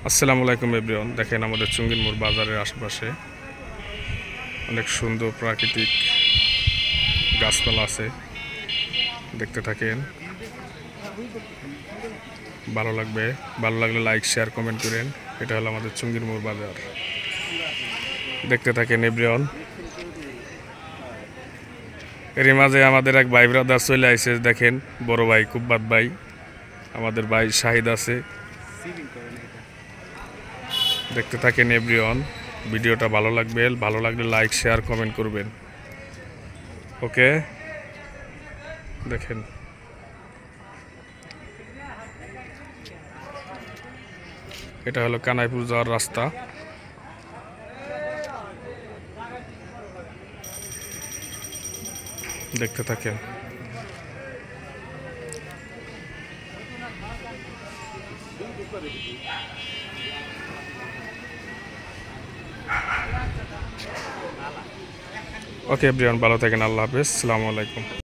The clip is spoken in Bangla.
আসসালামু আলাইকুম এভরিওয়ান। দেখেন আমাদের চুঙ্গির মোড় বাজারের আশেপাশে অনেক সুন্দর প্রাকৃতিক গাছপালা আছে, দেখতে থাকেন, ভালো লাগবে। ভালো লাগলে লাইক শেয়ার কমেন্ট করেন। এটা হলো আমাদের চুঙ্গির মোড় বাজার, দেখতে থাকেন এভরিওয়ান। এর মাঝে আমাদের এক ভাই ব্রাদার চলে আইছে, দেখেন বড় ভাই কুব্বাত ভাই, আমাদের ভাই শাহিদ আছে, দেখতে থাকেন এভরিওয়ান। ভিডিওটা ভালো লাগলে লাইক শেয়ার কমেন্ট করবেন। ওকে, দেখেন এটা হলো কানাইপুর যাওয়ার রাস্তা। দেখতে থাকেন। ওকে এভরিওয়ান, ভালো থাকেন। আল্লাহ হাফেজ, আসসালামু আলাইকুম।